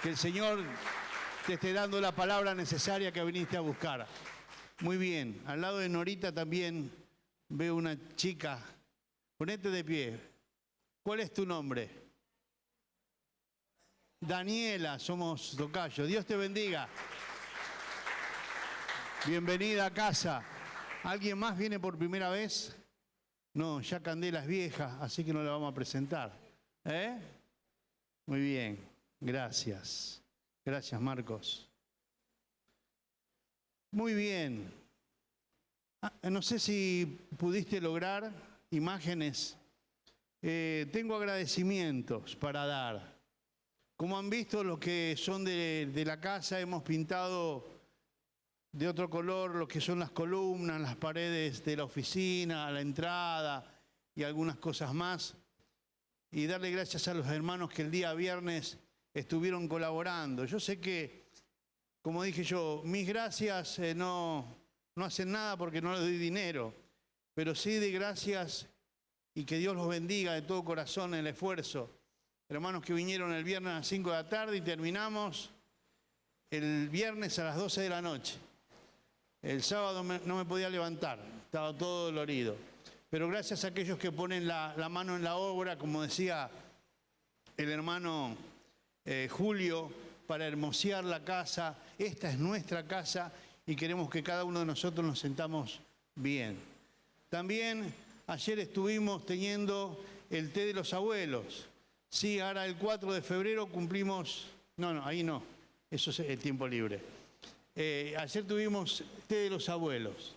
Que el Señor te esté dando la palabra necesaria que viniste a buscar. Muy bien. Al lado de Norita también veo una chica. Ponete de pie. ¿Cuál es tu nombre? Daniela, somos tocayos. Dios te bendiga. Bienvenida a casa. ¿Alguien más viene por primera vez? No, ya Candela es vieja, así que no la vamos a presentar. Muy bien, gracias. Gracias, Marcos. Muy bien. No sé si pudiste lograr imágenes. Tengo agradecimientos para dar. Como han visto, los que son de la casa, hemos pintado de otro color lo que son las columnas, las paredes de la oficina, la entrada y algunas cosas más. Y darle gracias a los hermanos que el día viernes estuvieron colaborando. Yo sé que, como dije yo, mis gracias no hacen nada porque no les doy dinero, pero sí de gracias y que Dios los bendiga de todo corazón en el esfuerzo. Hermanos que vinieron el viernes a las 5 de la tarde y terminamos el viernes a las 12 de la noche. El sábado no me podía levantar, estaba todo dolorido. Pero gracias a aquellos que ponen la mano en la obra, como decía el hermano Julio, para hermosear la casa. Esta es nuestra casa y queremos que cada uno de nosotros nos sentamos bien. También ayer estuvimos teniendo el té de los abuelos. Sí, ahora el 4 de febrero cumplimos... No, ahí no, eso es el tiempo libre. Ayer tuvimos té de los abuelos.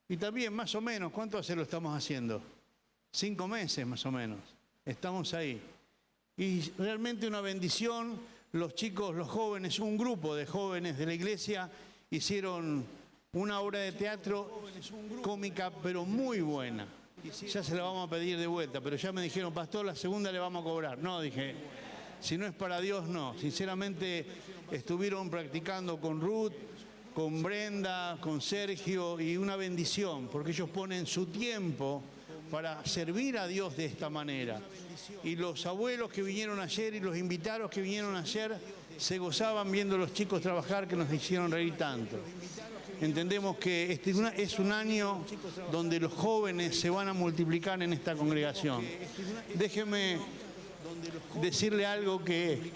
Y también, más o menos, ¿cuánto hace lo estamos haciendo? 5 meses, más o menos. Estamos ahí. Y realmente una bendición. Los chicos, los jóvenes, un grupo de jóvenes de la iglesia hicieron una obra de teatro cómica, pero muy buena. Ya se la vamos a pedir de vuelta, pero ya me dijeron, pastor, la segunda le vamos a cobrar. No, dije, si no es para Dios, no. Sinceramente, estuvieron practicando con Ruth, con Brenda, con Sergio, y una bendición, porque ellos ponen su tiempo para servir a Dios de esta manera. Y los abuelos que vinieron ayer y los invitados que vinieron ayer se gozaban viendo a los chicos trabajar, que nos hicieron reír tanto. Entendemos que este es un año donde los jóvenes se van a multiplicar en esta congregación. Déjeme decirle algo que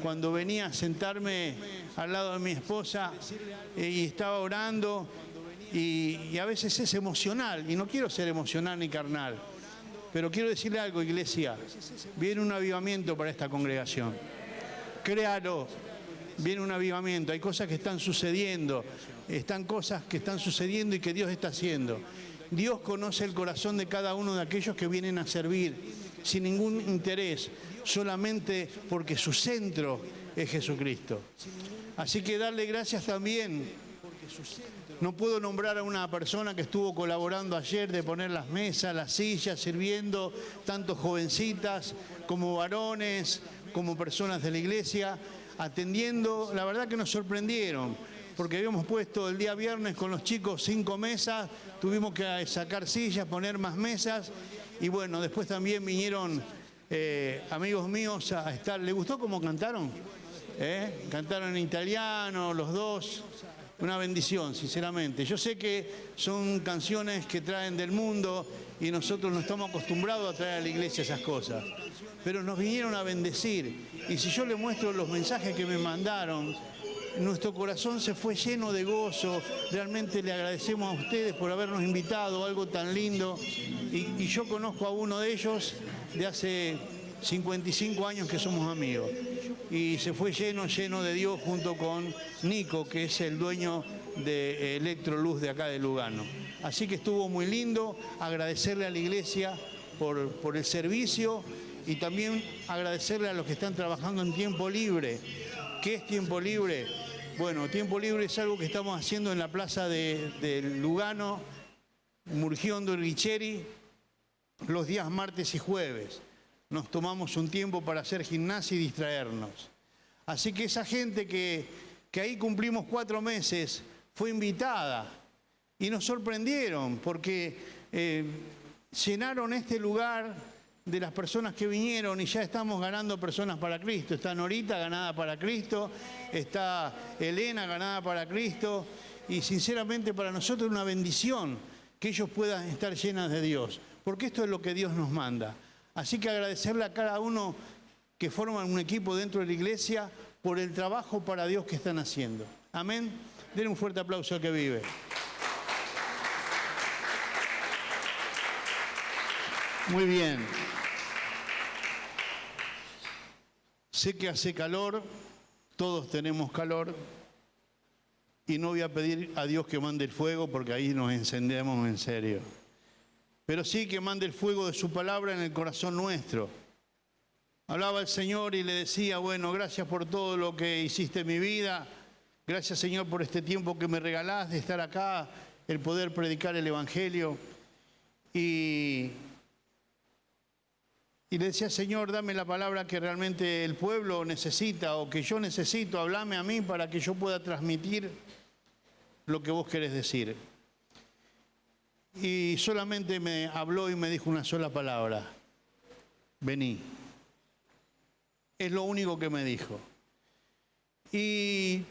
cuando venía a sentarme al lado de mi esposa y estaba orando, y a veces es emocional, y no quiero ser emocional ni carnal, pero quiero decirle algo, iglesia, viene un avivamiento para esta congregación. Créalo, viene un avivamiento, hay cosas que están sucediendo, cosas que están sucediendo y que Dios está haciendo. Dios conoce el corazón de cada uno de aquellos que vienen a servir sin ningún interés, solamente porque su centro es Jesucristo. Así que darle gracias también. No puedo nombrar a una persona que estuvo colaborando ayer de poner las mesas, las sillas, sirviendo, tanto jovencitas como varones, como personas de la iglesia, atendiendo. La verdad que nos sorprendieron, porque habíamos puesto el día viernes con los chicos 5 mesas, tuvimos que sacar sillas, poner más mesas, y bueno, después también vinieron amigos míos a estar. ¿Les gustó cómo cantaron? Cantaron en italiano, los dos. Una bendición, sinceramente. Yo sé que son canciones que traen del mundo y nosotros no estamos acostumbrados a traer a la iglesia esas cosas. Pero nos vinieron a bendecir. Y si yo les muestro los mensajes que me mandaron, nuestro corazón se fue lleno de gozo. Realmente le agradecemos a ustedes por habernos invitado a algo tan lindo. Y yo conozco a uno de ellos de hace 55 años que somos amigos. Y se fue lleno de Dios junto con Nico, que es el dueño de Electroluz de acá de Lugano. Así que estuvo muy lindo. Agradecerle a la iglesia por el servicio y también agradecerle a los que están trabajando en tiempo libre. ¿Qué es tiempo libre? Bueno, tiempo libre es algo que estamos haciendo en la plaza de Lugano, Murgiondo y Richeri, los días martes y jueves. Nos tomamos un tiempo para hacer gimnasia y distraernos. Así que esa gente que ahí cumplimos 4 meses fue invitada y nos sorprendieron porque llenaron este lugar de las personas que vinieron y ya estamos ganando personas para Cristo. Está Norita ganada para Cristo, está Elena ganada para Cristo, y sinceramente para nosotros es una bendición que ellos puedan estar llenas de Dios, porque esto es lo que Dios nos manda. Así que agradecerle a cada uno que forman un equipo dentro de la iglesia por el trabajo para Dios que están haciendo. Amén. Denle un fuerte aplauso al que vive. Muy bien. Sé que hace calor, todos tenemos calor, y no voy a pedir a Dios que mande el fuego porque ahí nos encendemos en serio. Pero sí que mande el fuego de su palabra en el corazón nuestro. Hablaba el Señor y le decía, bueno, gracias por todo lo que hiciste en mi vida. Gracias, Señor, por este tiempo que me regalás de estar acá, el poder predicar el Evangelio. Y le decía, Señor, dame la palabra que realmente el pueblo necesita o que yo necesito. Hablame a mí para que yo pueda transmitir lo que vos querés decir. Y solamente me habló y me dijo una sola palabra. Vení. Es lo único que me dijo. Y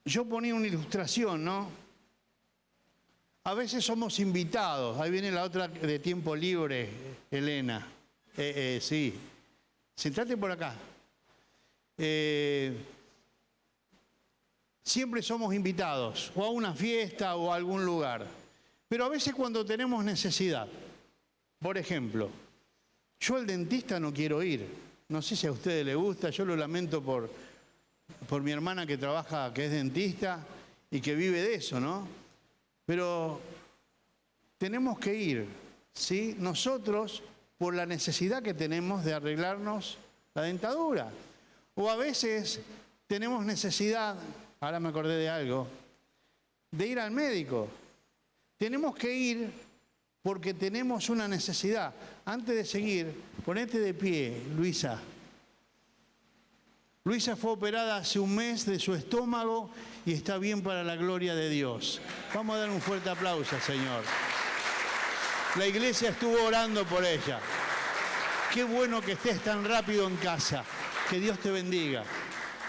yo ponía una ilustración, ¿no? A veces somos invitados. Ahí viene la otra de tiempo libre, Elena. Sí. Sentate por acá. Siempre somos invitados, o a una fiesta o a algún lugar. Pero a veces cuando tenemos necesidad, por ejemplo, yo al dentista no quiero ir. No sé si a ustedes les gusta, yo lo lamento por mi hermana que trabaja, que es dentista y que vive de eso, ¿no? Pero tenemos que ir, ¿sí? Nosotros, por la necesidad que tenemos de arreglarnos la dentadura. O a veces tenemos necesidad, ahora me acordé de algo, de ir al médico. Tenemos que ir porque tenemos una necesidad. Antes de seguir, ponete de pie, Luisa. Luisa fue operada hace un mes de su estómago y está bien para la gloria de Dios. Vamos a dar un fuerte aplauso al Señor. La iglesia estuvo orando por ella. Qué bueno que estés tan rápido en casa. Que Dios te bendiga.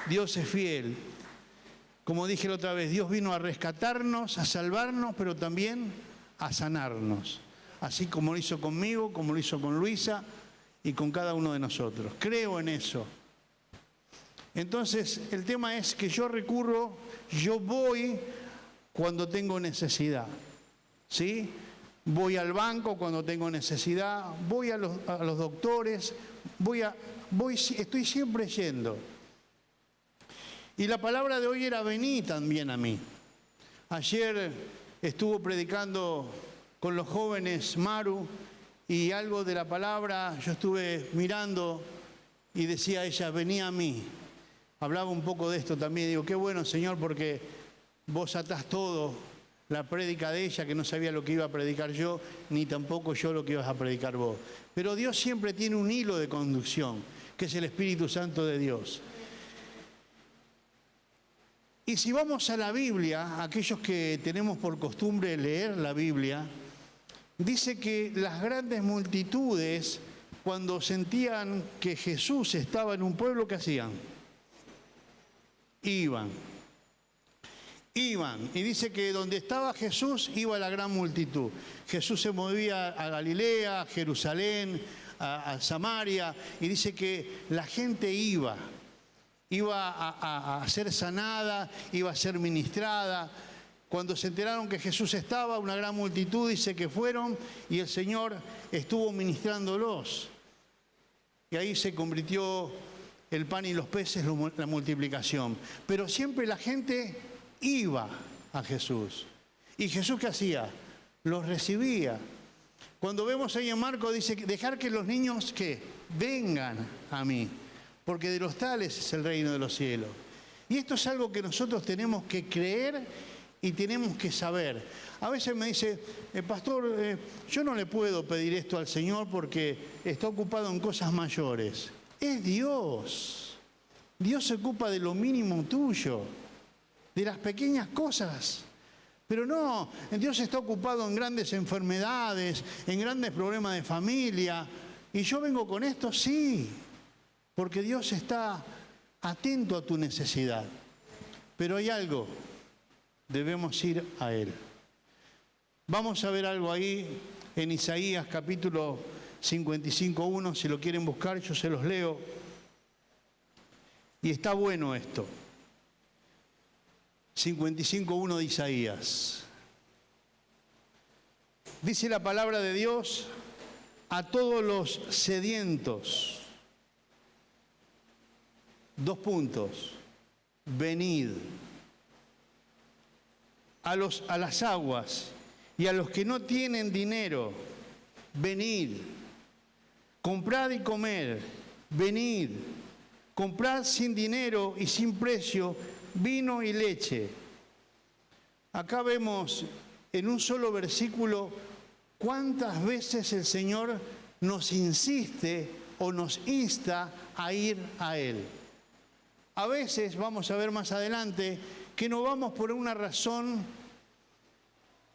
Dios es fiel. Como dije la otra vez, Dios vino a rescatarnos, a salvarnos, pero también a sanarnos. Así como lo hizo conmigo, como lo hizo con Luisa y con cada uno de nosotros. Creo en eso. Entonces, el tema es que yo voy cuando tengo necesidad. ¿Sí? Voy al banco cuando tengo necesidad, voy a los doctores, estoy siempre yendo. Y la palabra de hoy era vení también a mí. Ayer estuvo predicando con los jóvenes Maru y algo de la palabra yo estuve mirando y decía ella, vení a mí. Hablaba un poco de esto también, digo, qué bueno, Señor, porque vos atás todo, la prédica de ella, que no sabía lo que iba a predicar yo, ni tampoco yo lo que ibas a predicar vos. Pero Dios siempre tiene un hilo de conducción, que es el Espíritu Santo de Dios. Y si vamos a la Biblia, aquellos que tenemos por costumbre leer la Biblia, dice que las grandes multitudes, cuando sentían que Jesús estaba en un pueblo, ¿qué hacían? Iban. Y dice que donde estaba Jesús iba la gran multitud. Jesús se movía a Galilea, a Jerusalén, a Samaria, y dice que la gente iba a ser sanada, iba a ser ministrada. Cuando se enteraron que Jesús estaba, una gran multitud, dice que fueron y el Señor estuvo ministrándolos. Y ahí se convirtió el pan y los peces, la multiplicación. Pero siempre la gente iba a Jesús. ¿Y Jesús qué hacía? Los recibía. Cuando vemos ahí en Marcos dice, dejar que los niños que vengan a mí, porque de los tales es el reino de los cielos. Y esto es algo que nosotros tenemos que creer y tenemos que saber. A veces me dice, pastor, yo no le puedo pedir esto al Señor porque está ocupado en cosas mayores. Es Dios. Dios se ocupa de lo mínimo tuyo, de las pequeñas cosas. Pero no, Dios está ocupado en grandes enfermedades, en grandes problemas de familia. ¿Y yo vengo con esto? Sí, porque Dios está atento a tu necesidad. Pero hay algo, debemos ir a Él. Vamos a ver algo ahí en Isaías capítulo 55:1, si lo quieren buscar, yo se los leo. Y está bueno esto. 55:1 de Isaías. Dice la palabra de Dios: a todos los sedientos, venid. A las aguas y a los que no tienen dinero, venid. Comprad y comer, venid. Comprad sin dinero y sin precio vino y leche. Acá vemos en un solo versículo cuántas veces el Señor nos insiste o nos insta a ir a Él. A veces, vamos a ver más adelante, que no vamos por una razón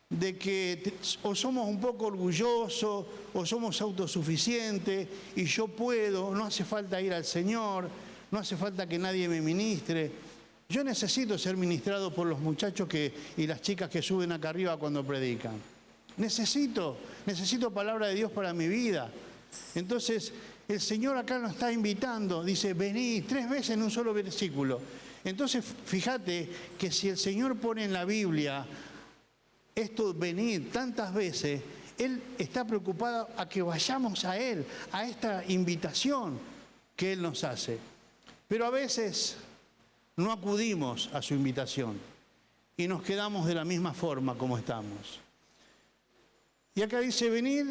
de que o somos un poco orgullosos o somos autosuficientes y yo puedo, no hace falta ir al Señor, no hace falta que nadie me ministre. Yo necesito ser ministrado por los muchachos y las chicas que suben acá arriba cuando predican. Necesito palabra de Dios para mi vida. Entonces, el Señor acá nos está invitando, dice, venid, 3 veces en un solo versículo. Entonces, fíjate que si el Señor pone en la Biblia esto, venid, tantas veces, Él está preocupado a que vayamos a Él, a esta invitación que Él nos hace. Pero a veces no acudimos a su invitación y nos quedamos de la misma forma como estamos. Y acá dice, venid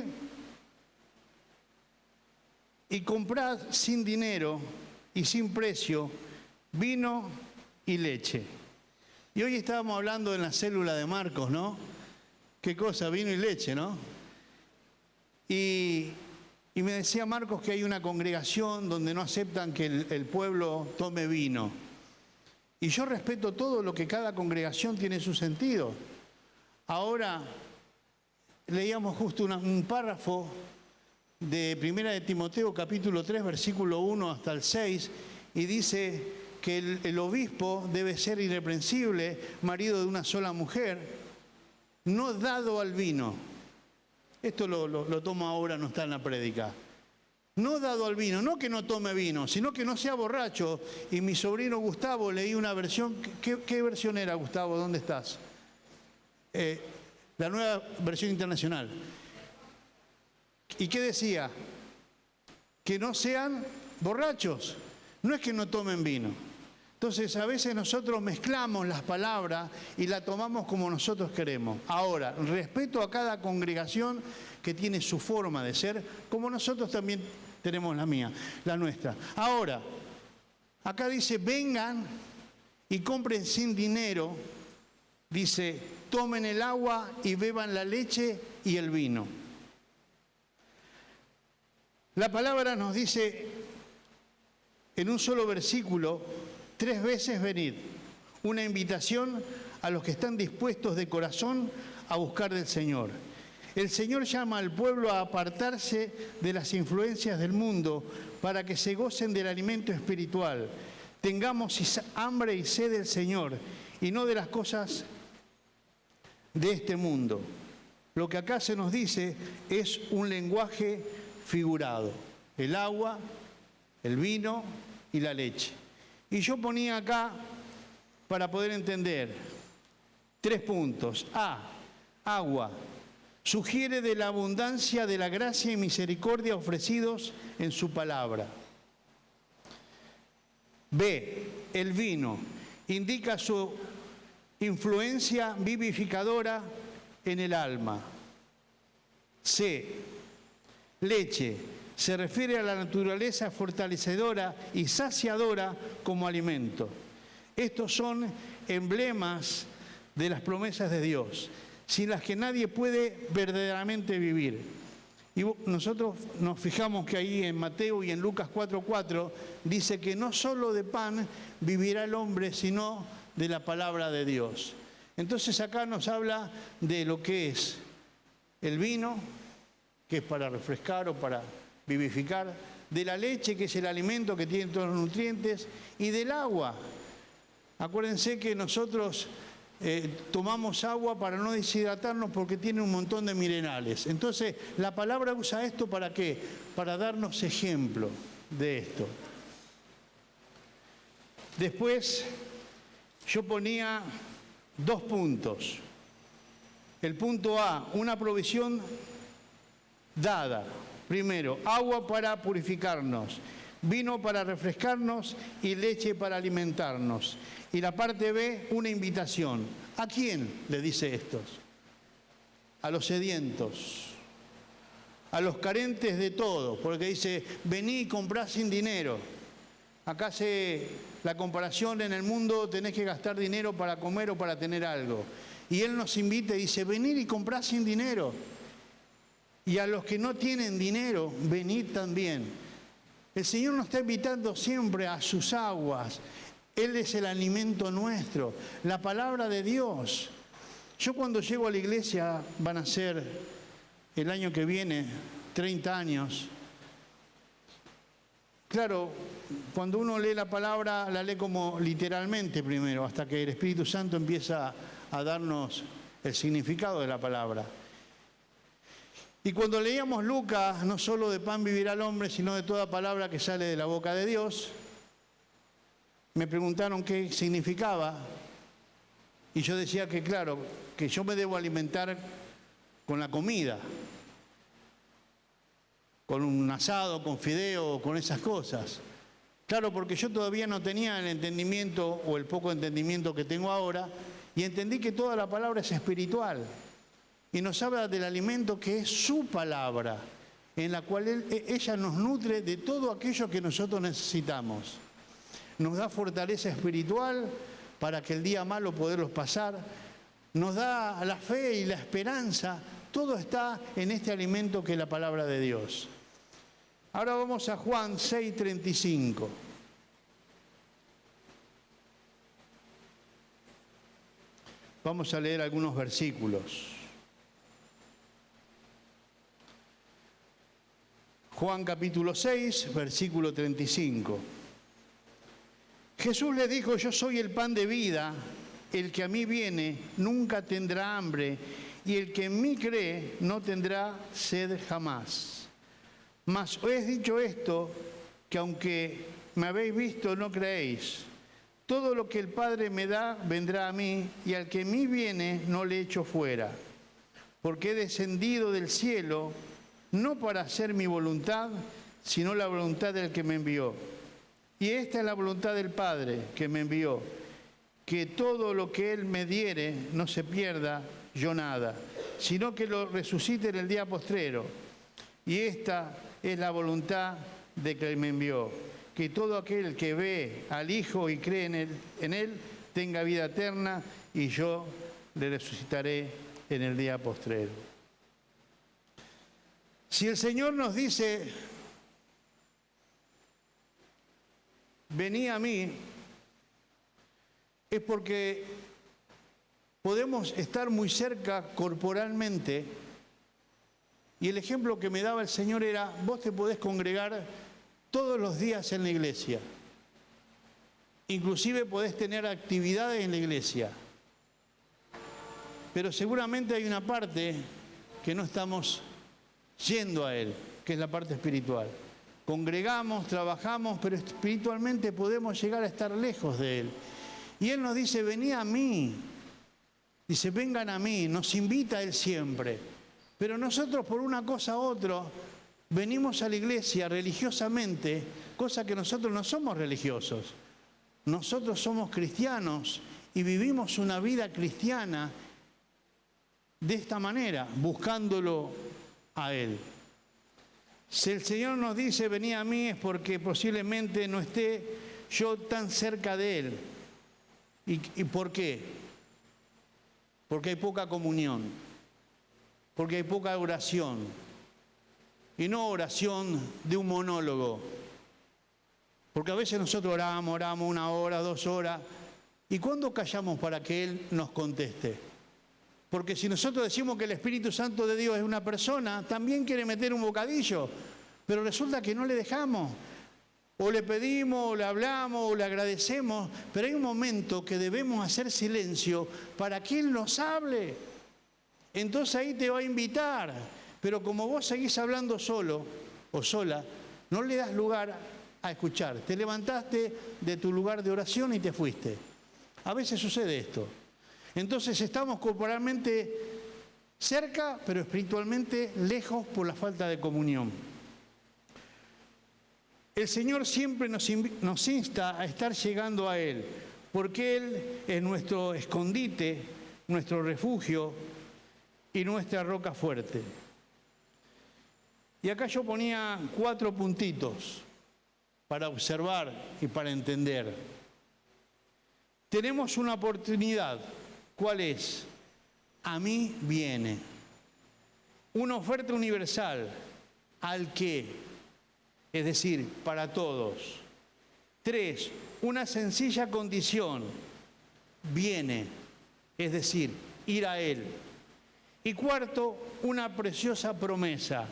y comprad sin dinero y sin precio vino y leche. Y hoy estábamos hablando en la célula de Marcos, ¿no? ¿Qué cosa? Vino y leche, ¿no? Y me decía Marcos que hay una congregación donde no aceptan que el pueblo tome vino. Y yo respeto todo lo que cada congregación tiene su sentido. Ahora leíamos justo un párrafo de 1 de Timoteo capítulo 3, versículo 1 hasta el 6, y dice que el obispo debe ser irreprensible, marido de una sola mujer, no dado al vino. Esto lo tomo ahora, no está en la prédica. No dado al vino, no que no tome vino, sino que no sea borracho. Y mi sobrino Gustavo, leí una versión, ¿qué versión era, Gustavo? ¿Dónde estás? La nueva versión internacional. ¿Y qué decía? Que no sean borrachos, no es que no tomen vino. Entonces, a veces nosotros mezclamos las palabras y la tomamos como nosotros queremos. Ahora, respeto a cada congregación que tiene su forma de ser, como nosotros también tenemos la nuestra. Ahora, acá dice, vengan y compren sin dinero, dice, tomen el agua y beban la leche y el vino. La palabra nos dice en un solo versículo, 3 veces venid. Una invitación a los que están dispuestos de corazón a buscar del Señor. El Señor llama al pueblo a apartarse de las influencias del mundo para que se gocen del alimento espiritual. Tengamos hambre y sed del Señor y no de las cosas de este mundo. Lo que acá se nos dice es un lenguaje figurado. El agua, el vino y la leche. Y yo ponía acá, para poder entender, 3 puntos. A, agua. Sugiere de la abundancia de la gracia y misericordia ofrecidos en su palabra. B, el vino. Indica su influencia vivificadora en el alma. C, leche. Se refiere a la naturaleza fortalecedora y saciadora como alimento. Estos son emblemas de las promesas de Dios, sin las que nadie puede verdaderamente vivir. Y nosotros nos fijamos que ahí en Mateo y en Lucas 4:4 dice que no solo de pan vivirá el hombre, sino de la palabra de Dios. Entonces acá nos habla de lo que es el vino, que es para refrescar o para vivificar, de la leche, que es el alimento que tiene todos los nutrientes, y del agua. Acuérdense que nosotros tomamos agua para no deshidratarnos porque tiene un montón de minerales. Entonces, la palabra usa esto ¿para qué? Para darnos ejemplo de esto. Después, yo ponía 2 puntos. El punto A, una provisión dada. Primero, agua para purificarnos, vino para refrescarnos y leche para alimentarnos. Y la parte B, una invitación. ¿A quién le dice esto? A los sedientos, a los carentes de todo, porque dice, vení y comprá sin dinero. Acá hace la comparación: en el mundo tenés que gastar dinero para comer o para tener algo. Y Él nos invita y dice, venid y comprá sin dinero. Y a los que no tienen dinero, venid también. El Señor nos está invitando siempre a sus aguas. Él es el alimento nuestro, la palabra de Dios. Yo cuando llego a la iglesia, van a ser el año que viene 30 años. Claro, cuando uno lee la palabra, la lee como literalmente primero, hasta que el Espíritu Santo empieza a darnos el significado de la palabra. Y cuando leíamos Lucas, no solo de pan vivirá el hombre, sino de toda palabra que sale de la boca de Dios, me preguntaron qué significaba. Y yo decía que, claro, que yo me debo alimentar con la comida, con un asado, con fideo, con esas cosas. Claro, porque yo todavía no tenía el entendimiento o el poco entendimiento que tengo ahora, y entendí que toda la palabra es espiritual. Y nos habla del alimento que es su palabra, en la cual ella nos nutre de todo aquello que nosotros necesitamos. Nos da fortaleza espiritual para que el día malo poderlos pasar. Nos da la fe y la esperanza. Todo está en este alimento que es la palabra de Dios. Ahora vamos a Juan 6:35. Vamos a leer algunos versículos. Juan capítulo 6, versículo 35. Jesús le dijo, yo soy el pan de vida, el que a mí viene nunca tendrá hambre, y el que en mí cree no tendrá sed jamás. Mas os he dicho esto, que aunque me habéis visto no creéis. Todo lo que el Padre me da vendrá a mí, y al que en mí viene no le echo fuera. Porque he descendido del cielo, no para hacer mi voluntad, sino la voluntad del que me envió. Y esta es la voluntad del Padre que me envió, que todo lo que Él me diere no se pierda yo nada, sino que lo resucite en el día postrero. Y esta es la voluntad de que me envió, que todo aquel que ve al Hijo y cree en Él tenga vida eterna, y yo le resucitaré en el día postrero. Si el Señor nos dice, vení a mí, es porque podemos estar muy cerca corporalmente, y el ejemplo que me daba el Señor era, vos te podés congregar todos los días en la iglesia, inclusive podés tener actividades en la iglesia, pero seguramente hay una parte que no estamos yendo a Él, que es la parte espiritual. Congregamos, trabajamos, pero espiritualmente podemos llegar a estar lejos de Él. Y Él nos dice, vení a mí. Dice, vengan a mí. Nos invita Él siempre. Pero nosotros por una cosa u otra venimos a la iglesia religiosamente, cosa que nosotros no somos religiosos. Nosotros somos cristianos y vivimos una vida cristiana de esta manera, buscándolo a Él. Si el Señor nos dice, vení a mí, es porque posiblemente no esté yo tan cerca de Él. ¿Y por qué? Porque hay poca comunión, porque hay poca oración, y no oración de un monólogo. Porque a veces nosotros oramos 1 hora, 2 horas, ¿y cuándo callamos para que Él nos conteste? Porque si nosotros decimos que el Espíritu Santo de Dios es una persona, también quiere meter un bocadillo, Pero resulta que no le dejamos. O le pedimos, o le hablamos, o le agradecemos, pero hay un momento que debemos hacer silencio para que Él nos hable. Entonces ahí te va a invitar, pero como vos seguís hablando solo o sola, no le das lugar a escuchar. Te levantaste de tu lugar de oración y te fuiste. A veces sucede esto. Entonces estamos corporalmente cerca, pero espiritualmente lejos por la falta de comunión. El Señor siempre nos insta a estar llegando a Él, porque Él es nuestro escondite, nuestro refugio y nuestra roca fuerte. Y acá yo ponía 4 puntitos para observar y para entender. Tenemos una oportunidad. ¿Cuál es? A mí viene. Una oferta universal al que, es decir, para todos. 3, una sencilla condición, viene, es decir, ir a Él. Y 4, una preciosa promesa,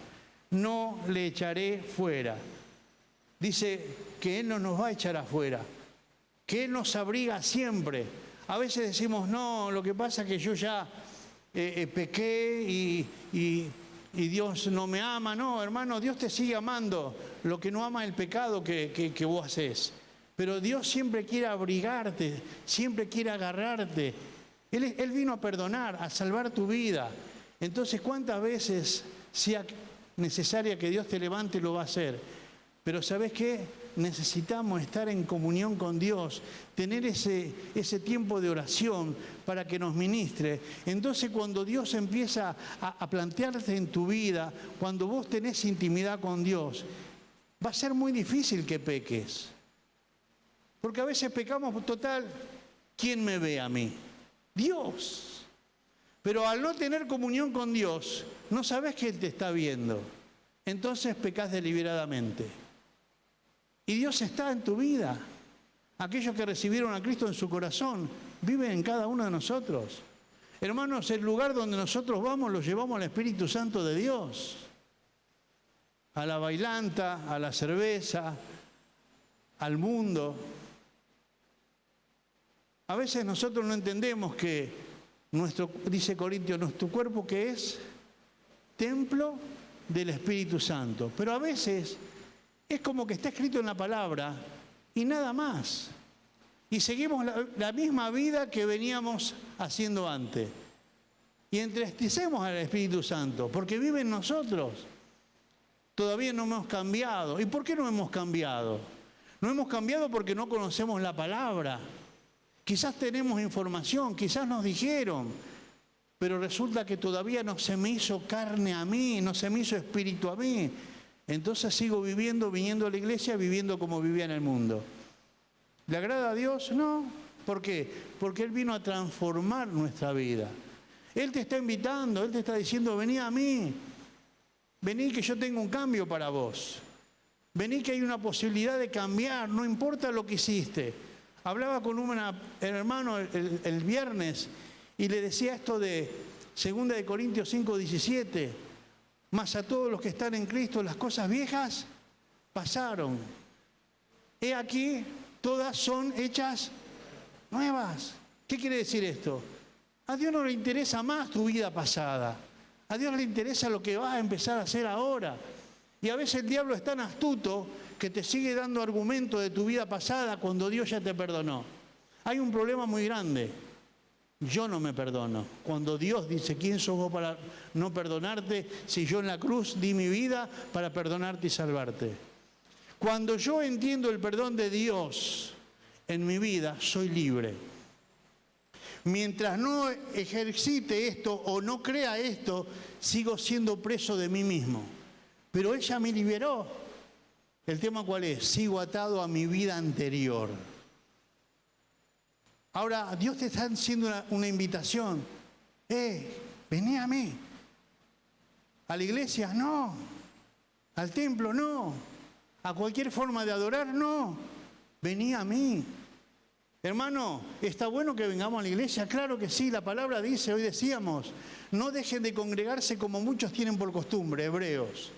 no le echaré fuera. Dice que Él no nos va a echar afuera, que Él nos abriga siempre. A veces decimos, no, lo que pasa es que yo ya pequé y Dios no me ama. No, hermano, Dios te sigue amando. Lo que no ama es el pecado que vos haces. Pero Dios siempre quiere abrigarte, siempre quiere agarrarte. Él vino a perdonar, a salvar tu vida. Entonces, ¿cuántas veces sea necesaria que Dios te levante, lo va a hacer? Pero ¿sabés qué? Necesitamos estar en comunión con Dios, tener ese tiempo de oración para que nos ministre. Entonces, cuando Dios empieza a plantearse en tu vida, cuando vos tenés intimidad con Dios, va a ser muy difícil que peques. Porque a veces pecamos total, ¿quién me ve a mí? Dios. Pero al no tener comunión con Dios, no sabés que Él te está viendo. Entonces pecás deliberadamente. Y Dios está en tu vida. Aquellos que recibieron a Cristo en su corazón viven en cada uno de nosotros. Hermanos, el lugar donde nosotros vamos lo llevamos al Espíritu Santo de Dios. A la bailanta, a la cerveza, al mundo. A veces nosotros no entendemos que dice Corintios, nuestro cuerpo que es templo del Espíritu Santo. Pero a veces es como que está escrito en la palabra y nada más. Y seguimos la misma vida que veníamos haciendo antes. Y entristecemos al Espíritu Santo porque vive en nosotros. Todavía no hemos cambiado. ¿Y por qué no hemos cambiado? No hemos cambiado porque no conocemos la palabra. Quizás tenemos información, quizás nos dijeron, pero resulta que todavía no se me hizo carne a mí, no se me hizo espíritu a mí. Entonces sigo viniendo a la iglesia, viviendo como vivía en el mundo. ¿Le agrada a Dios? No. ¿Por qué? Porque Él vino a transformar nuestra vida. Él te está invitando, Él te está diciendo, vení a mí. Vení que yo tengo un cambio para vos. Vení que hay una posibilidad de cambiar, no importa lo que hiciste. Hablaba con un hermano el viernes y le decía esto de 2 de Corintios 5:17. Mas a todos los que están en Cristo las cosas viejas pasaron. He aquí, todas son hechas nuevas. ¿Qué quiere decir esto? A Dios no le interesa más tu vida pasada. A Dios le interesa lo que vas a empezar a hacer ahora. Y a veces el diablo es tan astuto que te sigue dando argumentos de tu vida pasada cuando Dios ya te perdonó. Hay un problema muy grande. Yo no me perdono. Cuando Dios dice, ¿quién sos vos para no perdonarte si yo en la cruz di mi vida para perdonarte y salvarte? Cuando yo entiendo el perdón de Dios en mi vida, soy libre. Mientras no ejercite esto o no crea esto, sigo siendo preso de mí mismo. Pero Él ya me liberó. ¿El tema cuál es? Sigo atado a mi vida anterior. Ahora, Dios te está haciendo una invitación. Vení a mí. ¿A la iglesia? No. ¿Al templo? No. ¿A cualquier forma de adorar? No. Vení a mí. Hermano, ¿está bueno que vengamos a la iglesia? Claro que sí, la palabra dice, hoy decíamos, no dejen de congregarse como muchos tienen por costumbre, hebreos.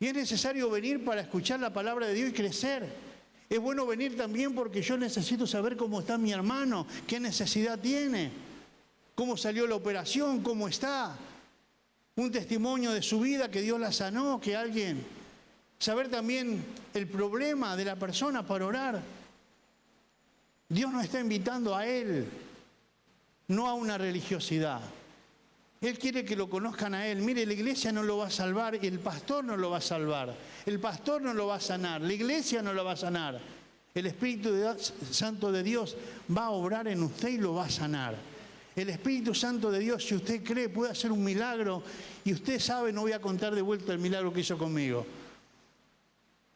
Y es necesario venir para escuchar la palabra de Dios y crecer. Es bueno venir también porque yo necesito saber cómo está mi hermano, qué necesidad tiene, cómo salió la operación, cómo está. Un testimonio de su vida, que Dios la sanó, que alguien... Saber también el problema de la persona para orar. Dios nos está invitando a Él, no a una religiosidad. Él quiere que lo conozcan a Él. Mire, la iglesia no lo va a salvar, el pastor no lo va a salvar, el pastor no lo va a sanar, la iglesia no lo va a sanar. El Espíritu Santo de Dios va a obrar en usted y lo va a sanar. El Espíritu Santo de Dios, si usted cree, puede hacer un milagro. Y usted sabe, no voy a contar de vuelta el milagro que hizo conmigo.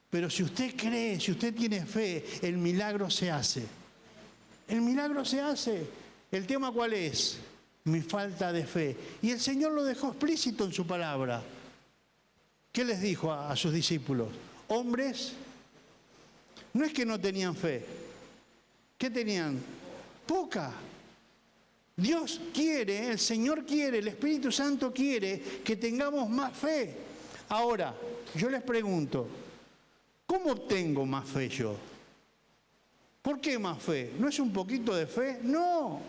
Pero si usted cree, si usted tiene fe, el milagro se hace. El milagro se hace. ¿El tema cuál es? Mi falta de fe. Y el Señor lo dejó explícito en su palabra. ¿Qué les dijo a sus discípulos? Hombres, no es que no tenían fe. ¿Qué tenían? Poca. Dios quiere, el Señor quiere, el Espíritu Santo quiere que tengamos más fe. Ahora, yo les pregunto, ¿cómo obtengo más fe yo? ¿Por qué más fe? ¿No es un poquito de fe? No.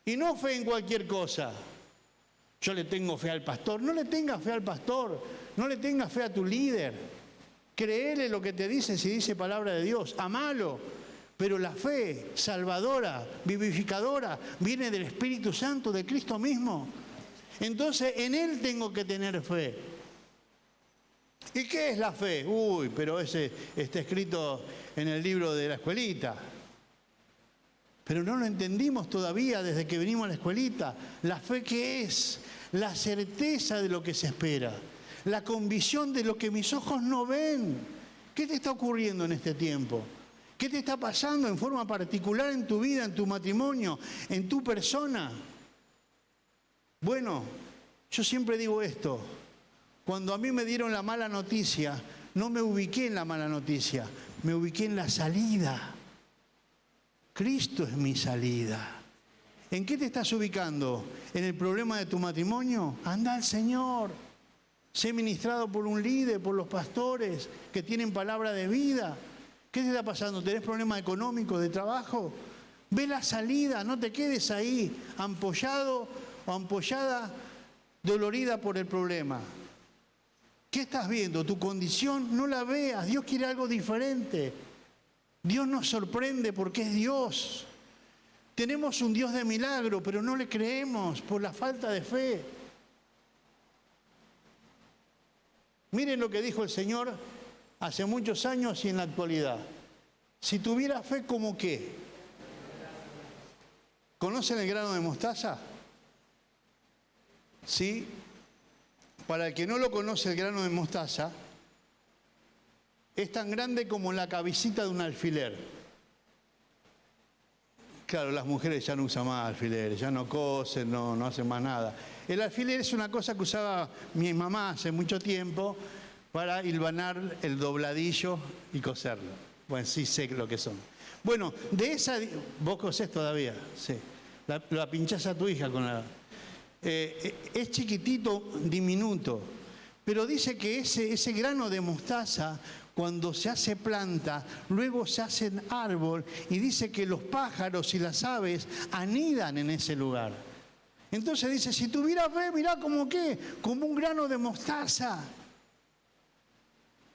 Y no fe en cualquier cosa. Yo le tengo fe al pastor. No le tengas fe al pastor. No le tengas fe a tu líder. Créele lo que te dice si dice palabra de Dios. Amalo. Pero la fe salvadora, vivificadora, viene del Espíritu Santo, de Cristo mismo. Entonces en Él tengo que tener fe. ¿Y qué es la fe? Uy, pero ese está escrito en el libro de la escuelita. Pero no lo entendimos todavía desde que venimos a la escuelita. ¿La fe qué es? La certeza de lo que se espera. La convicción de lo que mis ojos no ven. ¿Qué te está ocurriendo en este tiempo? ¿Qué te está pasando en forma particular en tu vida, en tu matrimonio, en tu persona? Bueno, yo siempre digo esto. Cuando a mí me dieron la mala noticia, no me ubiqué en la mala noticia, me ubiqué en la salida. Cristo es mi salida. ¿En qué te estás ubicando? ¿En el problema de tu matrimonio? Anda al Señor. Sé ministrado por un líder, por los pastores que tienen palabra de vida. ¿Qué te está pasando? ¿Tenés problemas económicos, de trabajo? Ve la salida, no te quedes ahí, ampollado o ampollada, dolorida por el problema. ¿Qué estás viendo? Tu condición, no la veas. Dios quiere algo diferente. Dios nos sorprende porque es Dios. Tenemos un Dios de milagro, pero no le creemos por la falta de fe. Miren lo que dijo el Señor hace muchos años y en la actualidad. Si tuviera fe, ¿cómo qué? ¿Conocen el grano de mostaza? ¿Sí? Para el que no lo conoce, el grano de mostaza es tan grande como la cabecita de un alfiler. Claro, las mujeres ya no usan más alfileres, ya no cosen, no hacen más nada. El alfiler es una cosa que usaba mi mamá hace mucho tiempo para hilvanar el dobladillo y coserlo. Bueno, sí sé lo que son. Bueno, de esa... ¿Vos cosés todavía? Sí. La pinchás a tu hija con la... es chiquitito, diminuto, pero dice que ese grano de mostaza, cuando se hace planta, luego se hace árbol, y dice que los pájaros y las aves anidan en ese lugar. Entonces dice, si tuviera fe, mirá como qué, como un grano de mostaza.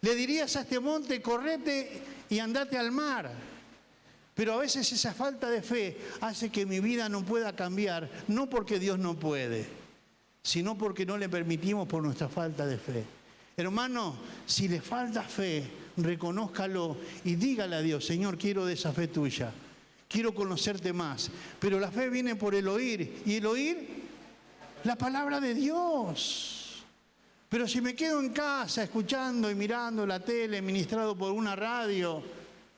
Le dirías a este monte, correte y andate al mar. Pero a veces esa falta de fe hace que mi vida no pueda cambiar, no porque Dios no puede, sino porque no le permitimos por nuestra falta de fe. Hermano, si le falta fe, reconózcalo y dígale a Dios, Señor, quiero de esa fe tuya, quiero conocerte más. Pero la fe viene por el oír, y el oír, la palabra de Dios. Pero si me quedo en casa escuchando y mirando la tele, ministrado por una radio,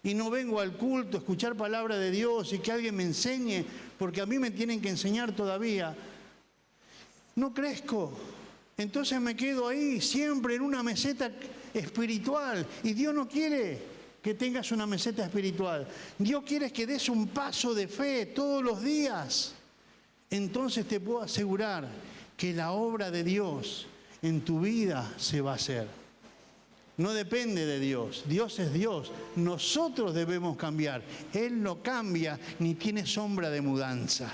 y no vengo al culto a escuchar palabra de Dios y que alguien me enseñe, porque a mí me tienen que enseñar todavía, no crezco. Entonces me quedo ahí, siempre en una meseta espiritual. Y Dios no quiere que tengas una meseta espiritual. Dios quiere que des un paso de fe todos los días. Entonces te puedo asegurar que la obra de Dios en tu vida se va a hacer. No depende de Dios. Dios es Dios. Nosotros debemos cambiar. Él no cambia ni tiene sombra de mudanza.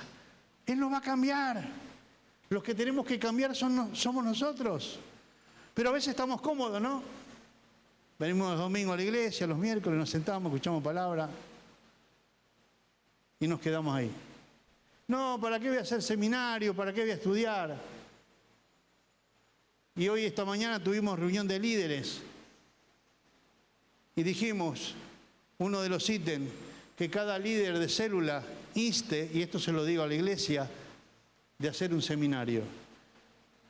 Él no va a cambiar. Los que tenemos que cambiar somos nosotros. Pero a veces estamos cómodos, ¿no? Venimos los domingos a la iglesia, los miércoles nos sentamos, escuchamos palabra y nos quedamos ahí. No, ¿para qué voy a hacer seminario? ¿Para qué voy a estudiar? Y hoy, esta mañana, tuvimos reunión de líderes y dijimos, uno de los ítems, que cada líder de célula inste, y esto se lo digo a la iglesia, de hacer un seminario.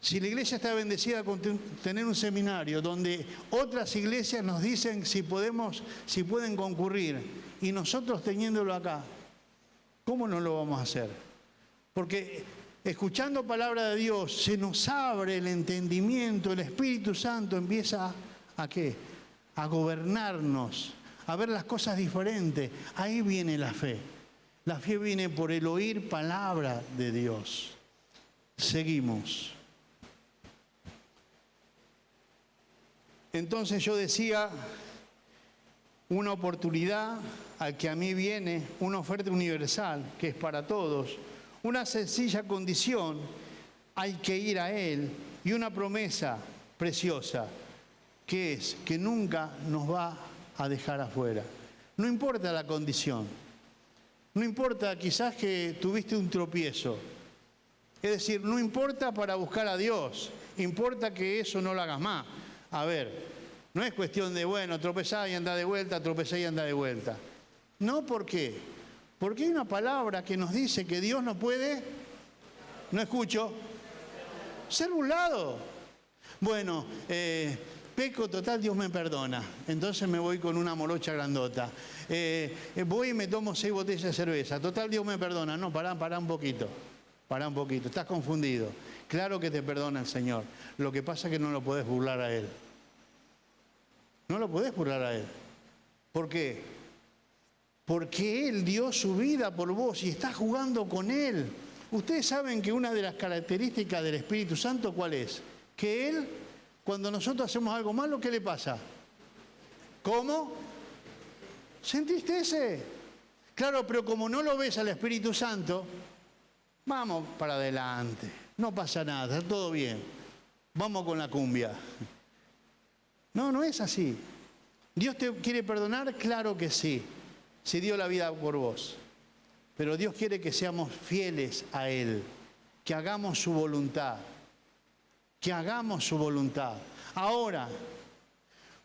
Si la iglesia está bendecida con tener un seminario donde otras iglesias nos dicen si pueden concurrir, y nosotros teniéndolo acá, ¿cómo no lo vamos a hacer? Porque escuchando palabra de Dios se nos abre el entendimiento, el Espíritu Santo empieza ¿a qué? A gobernarnos, a ver las cosas diferentes. Ahí viene la fe. La fe viene por el oír palabra de Dios. Seguimos. Entonces yo decía, una oportunidad al que a mí viene, una oferta universal que es para todos, una sencilla condición, hay que ir a Él, y una promesa preciosa, que es que nunca nos va a dejar afuera. No importa la condición, no importa quizás que tuviste un tropiezo, es decir, no importa para buscar a Dios, importa que eso no lo hagas más. A ver, no es cuestión de, bueno, tropezá y anda de vuelta, tropezá y anda de vuelta. No, ¿por qué? Porque hay una palabra que nos dice que Dios no puede, no escucho, ser burlado. Bueno, peco, total, Dios me perdona. Entonces me voy con una morocha grandota. Voy y me tomo 6 botellas de cerveza. Total, Dios me perdona. No, pará un poquito. Pará un poquito. Estás confundido. Claro que te perdona el Señor. Lo que pasa es que no lo podés burlar a Él. No lo podés burlar a Él. ¿Por qué? Porque Él dio su vida por vos y estás jugando con Él. Ustedes saben que una de las características del Espíritu Santo, ¿cuál es? Que Él, cuando nosotros hacemos algo malo, ¿qué le pasa? ¿Cómo? Se entristece. Claro, pero como no lo ves al Espíritu Santo, vamos para adelante. No pasa nada, está todo bien. Vamos con la cumbia. No, no es así. ¿Dios te quiere perdonar? Claro que sí. Se dio la vida por vos. Pero Dios quiere que seamos fieles a Él, que hagamos su voluntad. Que hagamos su voluntad. Ahora,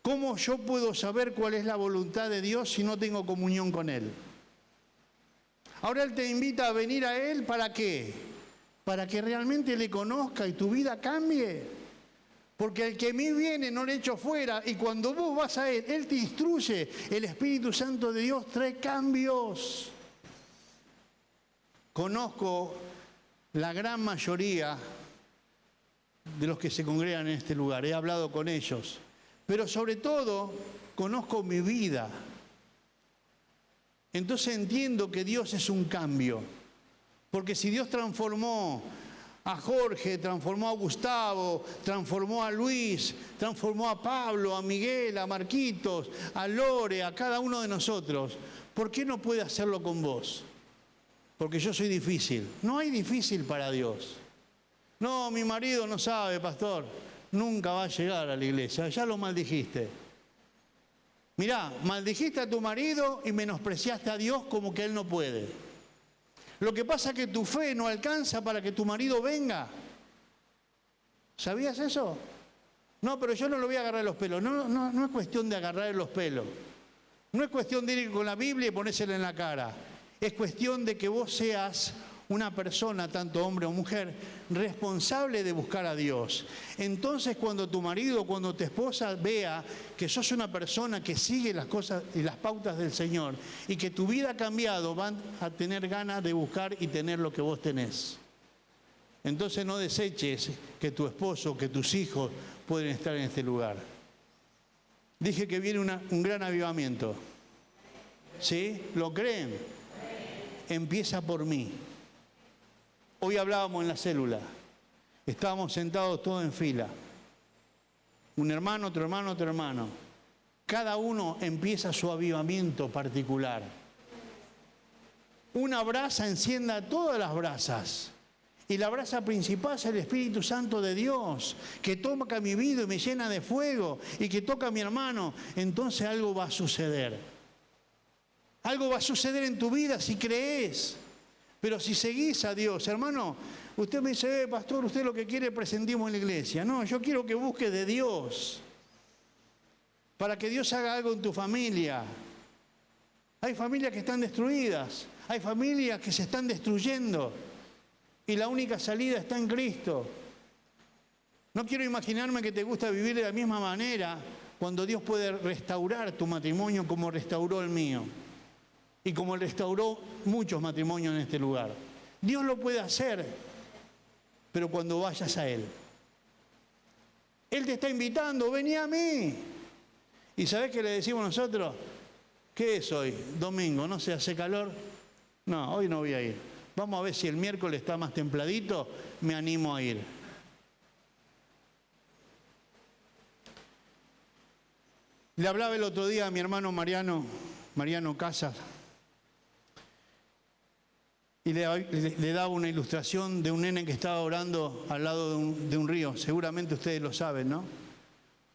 ¿cómo yo puedo saber cuál es la voluntad de Dios si no tengo comunión con Él? Ahora Él te invita a venir a Él, ¿para qué? Para que realmente le conozca y tu vida cambie. Porque el que a mí viene no le echo fuera, y cuando vos vas a Él, Él te instruye. El Espíritu Santo de Dios trae cambios. Conozco la gran mayoría de los que se congregan en este lugar. He hablado con ellos. Pero sobre todo, conozco mi vida. Entonces entiendo que Dios es un cambio. Porque si Dios transformó a Jorge, transformó a Gustavo, transformó a Luis, transformó a Pablo, a Miguel, a Marquitos, a Lore, a cada uno de nosotros, ¿por qué no puede hacerlo con vos? Porque yo soy difícil. No hay difícil para Dios. No, mi marido no sabe, pastor. Nunca va a llegar a la iglesia. Ya lo maldijiste. Mirá, maldijiste a tu marido y menospreciaste a Dios como que Él no puede. Lo que pasa es que tu fe no alcanza para que tu marido venga. ¿Sabías eso? No, pero yo no lo voy a agarrar los pelos. No es cuestión de agarrar los pelos. No es cuestión de ir con la Biblia y ponérsela en la cara. Es cuestión de que vos seas una persona, tanto hombre o mujer, responsable de buscar a Dios. Entonces, cuando tu marido, cuando tu esposa vea que sos una persona que sigue las cosas y las pautas del Señor y que tu vida ha cambiado, van a tener ganas de buscar y tener lo que vos tenés. Entonces no deseches que tu esposo, que tus hijos pueden estar en este lugar. Dije que viene un gran avivamiento. ¿Sí? ¿Lo creen? Empieza por mí. Hoy hablábamos en la célula. Estábamos sentados todos en fila. un hermano, otro hermano, otro hermano. Cada uno empieza su avivamiento particular. Una brasa encienda todas las brasas. Y la brasa principal es el Espíritu Santo de Dios, que toca mi vida y me llena de fuego, y que toca a mi hermano. Entonces algo va a suceder. Algo va a suceder en tu vida si crees. Pero si seguís a Dios, hermano, usted me dice, pastor, usted lo que quiere presentimos en la iglesia. No, yo quiero que busques de Dios. Para que Dios haga algo en tu familia. Hay familias que están destruidas. Hay familias que se están destruyendo. Y la única salida está en Cristo. No quiero imaginarme que te gusta vivir de la misma manera cuando Dios puede restaurar tu matrimonio como restauró el mío. Y como restauró muchos matrimonios en este lugar. Dios lo puede hacer, pero cuando vayas a Él. Él te está invitando, vení a mí. ¿Y sabés qué le decimos nosotros? ¿Qué es hoy? Domingo, ¿no se hace calor? No, hoy no voy a ir. Vamos a ver si el miércoles está más templadito, me animo a ir. Le hablaba el otro día a mi hermano Mariano Casas, y le daba una ilustración de un nene que estaba orando al lado de un río. Seguramente ustedes lo saben, ¿no?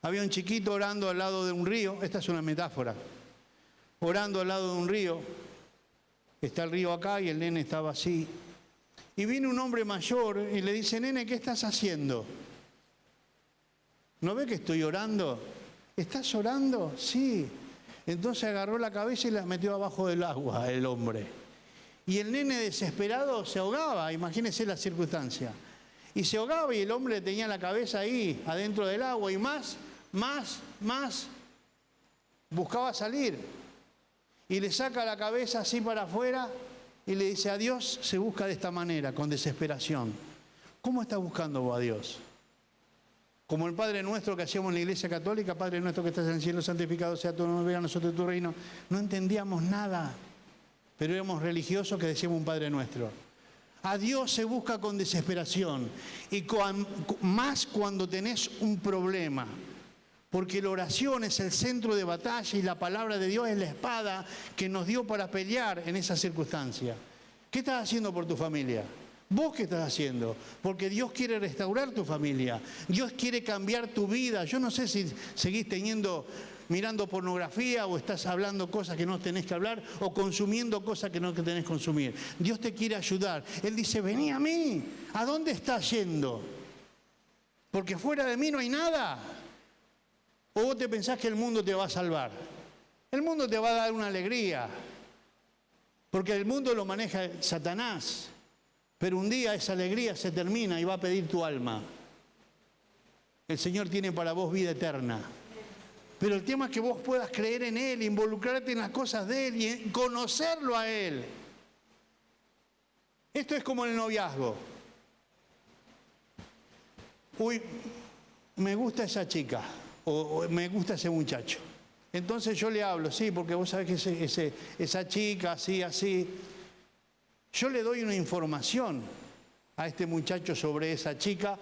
Había un chiquito orando al lado de un río. Esta es una metáfora. Orando al lado de un río. Está el río acá y el nene estaba así. Y viene un hombre mayor y le dice, nene, ¿qué estás haciendo? ¿No ve que estoy orando? ¿Estás orando? Sí. Entonces agarró la cabeza y la metió abajo del agua el hombre. Y el nene desesperado se ahogaba, imagínense la circunstancia. Y se ahogaba y el hombre tenía la cabeza ahí, adentro del agua, y más, buscaba salir. Y le saca la cabeza así para afuera y le dice, a Dios se busca de esta manera, con desesperación. ¿Cómo estás buscando vos a Dios? Como el Padre Nuestro que hacíamos en la Iglesia Católica, Padre Nuestro que estás en el cielo, santificado sea tu nombre, venga a nosotros tu reino. No entendíamos nada, pero éramos religiosos que decíamos un Padre Nuestro. A Dios se busca con desesperación y más cuando tenés un problema. Porque la oración es el centro de batalla y la palabra de Dios es la espada que nos dio para pelear en esa circunstancia. ¿Qué estás haciendo por tu familia? ¿Vos qué estás haciendo? Porque Dios quiere restaurar tu familia. Dios quiere cambiar tu vida. Yo no sé si seguís mirando pornografía o estás hablando cosas que no tenés que hablar o consumiendo cosas que no tenés que consumir. Dios te quiere ayudar. Él dice, vení a mí. ¿A dónde estás yendo? Porque fuera de mí no hay nada. ¿O vos te pensás que el mundo te va a salvar? El mundo te va a dar una alegría. Porque el mundo lo maneja Satanás. Pero un día esa alegría se termina y va a pedir tu alma. El Señor tiene para vos vida eterna. Pero el tema es que vos puedas creer en Él, involucrarte en las cosas de Él y conocerlo a Él. Esto es como el noviazgo. Uy, me gusta esa chica o me gusta ese muchacho. Entonces yo le hablo, sí, porque vos sabés que esa chica, así. Yo le doy una información a este muchacho sobre esa chica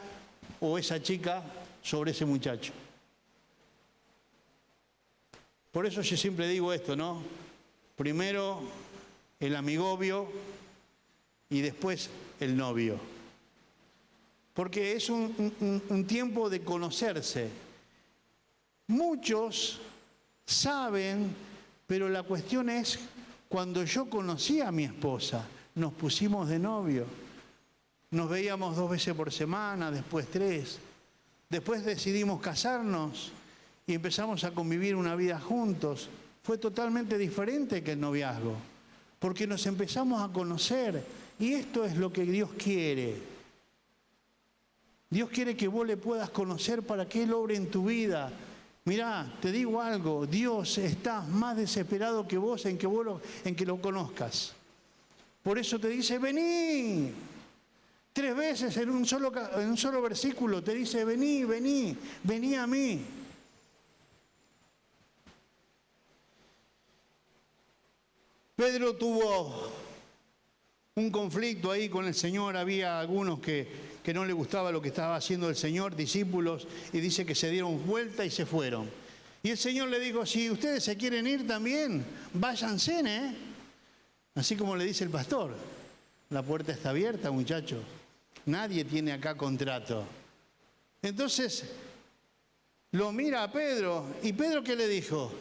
o esa chica sobre ese muchacho. Por eso yo siempre digo esto, ¿no? Primero el amigovio y después el novio. Porque es un tiempo de conocerse. Muchos saben, pero la cuestión es, cuando yo conocí a mi esposa, nos pusimos de novio. Nos veíamos 2 veces por semana, después 3. Después decidimos casarnos y empezamos a convivir una vida juntos. Fue totalmente diferente que el noviazgo, porque nos empezamos a conocer. Y esto es lo que Dios quiere. Dios quiere que vos le puedas conocer para que Él obre en tu vida. Mirá, te digo algo, Dios está más desesperado que vos en que lo conozcas. Por eso te dice, vení. 3 veces en un solo versículo te dice, vení a mí. Pedro tuvo un conflicto ahí con el Señor. Había algunos que no le gustaba lo que estaba haciendo el Señor, discípulos, y dice que se dieron vuelta y se fueron. Y el Señor le dijo, si ustedes se quieren ir también, váyanse, ¿eh? Así como le dice el pastor, la puerta está abierta, muchachos. Nadie tiene acá contrato. Entonces, lo mira a Pedro, y Pedro, ¿qué le dijo?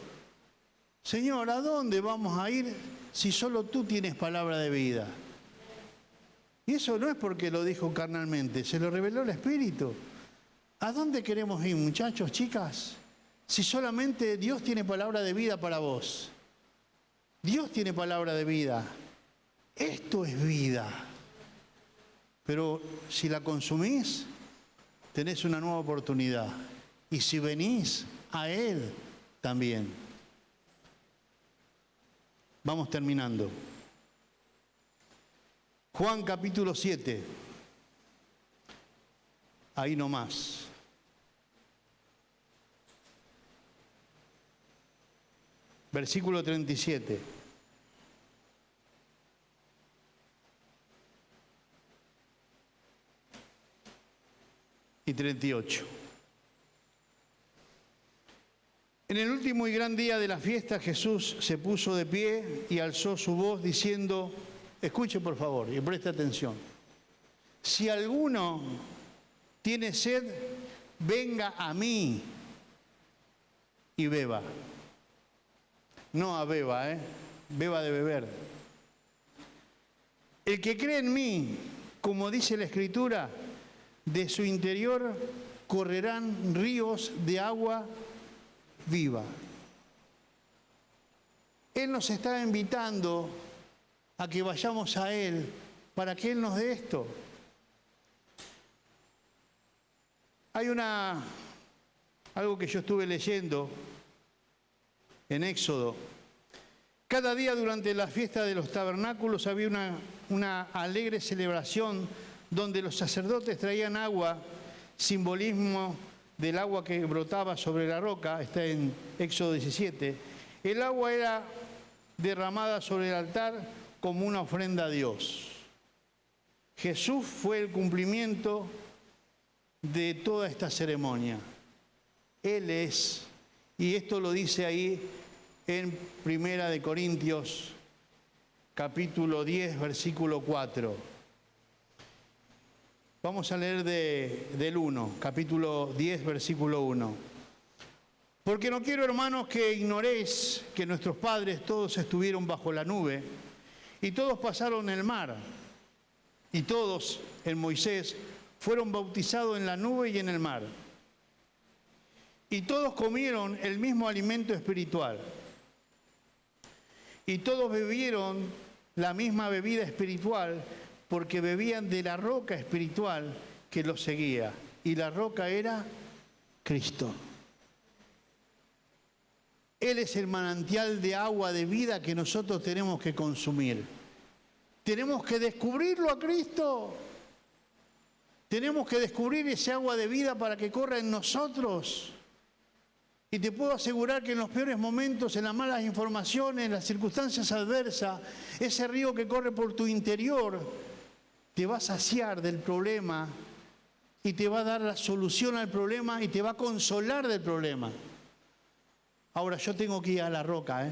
Señor, ¿a dónde vamos a ir si solo tú tienes palabra de vida? Y eso no es porque lo dijo carnalmente, se lo reveló el Espíritu. ¿A dónde queremos ir, muchachos, chicas? Si solamente Dios tiene palabra de vida para vos. Dios tiene palabra de vida. Esto es vida. Pero si la consumís, tenés una nueva oportunidad. Y si venís a Él, también. Vamos terminando. Juan capítulo 7. Ahí nomás. Versículo 37. Y 38. En el último y gran día de la fiesta, Jesús se puso de pie y alzó su voz diciendo, escuche por favor y preste atención. Si alguno tiene sed, venga a mí y beba. No a beba, beba de beber. El que cree en mí, como dice la Escritura, de su interior correrán ríos de agua viva. Él nos está invitando a que vayamos a Él para que Él nos dé esto. Hay algo que yo estuve leyendo en Éxodo. Cada día durante la fiesta de los tabernáculos había una alegre celebración donde los sacerdotes traían agua, simbolismo del agua que brotaba sobre la roca, está en Éxodo 17. El agua era derramada sobre el altar como una ofrenda a Dios. Jesús fue el cumplimiento de toda esta ceremonia. Él es, y esto lo dice ahí en Primera de Corintios, capítulo 10, versículo 4. Vamos a leer del 1, capítulo 10, versículo 1. Porque no quiero, hermanos, que ignoréis que nuestros padres todos estuvieron bajo la nube y todos pasaron el mar y todos en Moisés fueron bautizados en la nube y en el mar. Y todos comieron el mismo alimento espiritual. Y todos bebieron la misma bebida espiritual porque bebían de la roca espiritual que los seguía. Y la roca era Cristo. Él es el manantial de agua de vida que nosotros tenemos que consumir. Tenemos que descubrirlo a Cristo. Tenemos que descubrir ese agua de vida para que corra en nosotros. Y te puedo asegurar que en los peores momentos, en las malas informaciones, en las circunstancias adversas, ese río que corre por tu interior te va a saciar del problema y te va a dar la solución al problema y te va a consolar del problema. Ahora, yo tengo que ir a la roca,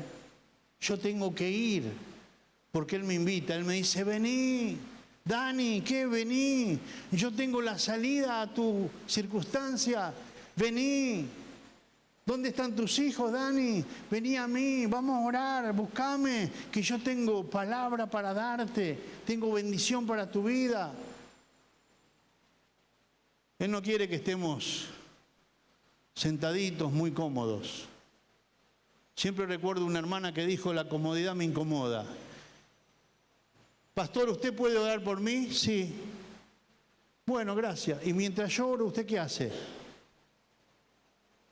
Yo tengo que ir, porque Él me invita, Él me dice, vení, Dani, ¿qué vení? Yo tengo la salida a tu circunstancia, vení. ¿Dónde están tus hijos, Dani? Vení a mí, vamos a orar, búscame, que yo tengo palabra para darte, tengo bendición para tu vida. Él no quiere que estemos sentaditos muy cómodos. Siempre recuerdo una hermana que dijo, la comodidad me incomoda. Pastor, ¿usted puede orar por mí? Sí. Bueno, gracias. Y mientras yo oro, ¿usted qué hace?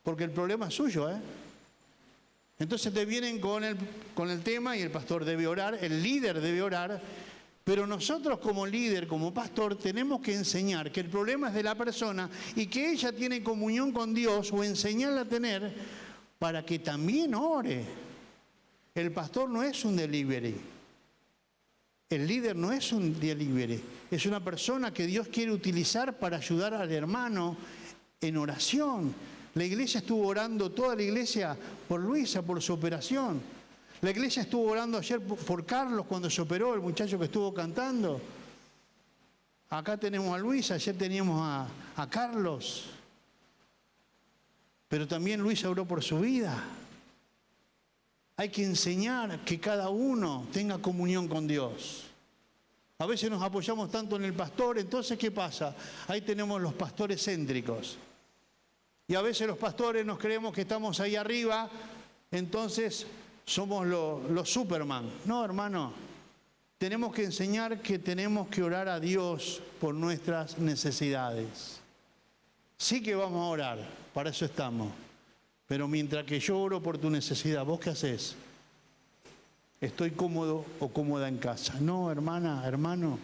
Porque el problema es suyo, Entonces te vienen con el tema y el pastor debe orar, el líder debe orar, pero nosotros como líder, como pastor, tenemos que enseñar que el problema es de la persona y que ella tiene comunión con Dios o enseñarla a tener para que también ore. El pastor no es un delivery. El líder no es un delivery, es una persona que Dios quiere utilizar para ayudar al hermano en oración. La iglesia estuvo orando, toda la iglesia, por Luisa, por su operación. La iglesia estuvo orando ayer por Carlos cuando se operó, el muchacho que estuvo cantando. Acá tenemos a Luisa, ayer teníamos a Carlos. Pero también Luisa oró por su vida. Hay que enseñar que cada uno tenga comunión con Dios. A veces nos apoyamos tanto en el pastor, entonces ¿qué pasa? Ahí tenemos los pastores céntricos. Y a veces los pastores nos creemos que estamos ahí arriba, entonces somos los Superman. No, hermano, tenemos que enseñar que tenemos que orar a Dios por nuestras necesidades. Sí que vamos a orar, para eso estamos. Pero mientras que yo oro por tu necesidad, ¿vos qué haces? ¿Estoy cómodo o cómoda en casa? No, hermana, hermano,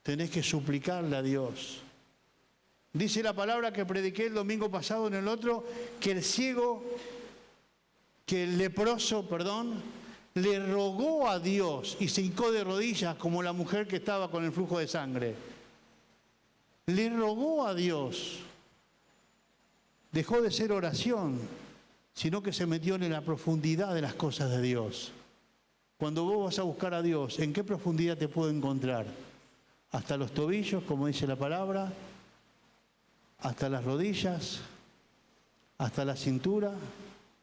tenés que suplicarle a Dios. Dice la palabra que prediqué el domingo pasado en el otro, que el ciego, que el leproso, le rogó a Dios y se hincó de rodillas como la mujer que estaba con el flujo de sangre. Le rogó a Dios. Dejó de ser oración, sino que se metió en la profundidad de las cosas de Dios. Cuando vos vas a buscar a Dios, ¿en qué profundidad te puedo encontrar? Hasta los tobillos, como dice la palabra, hasta las rodillas, hasta la cintura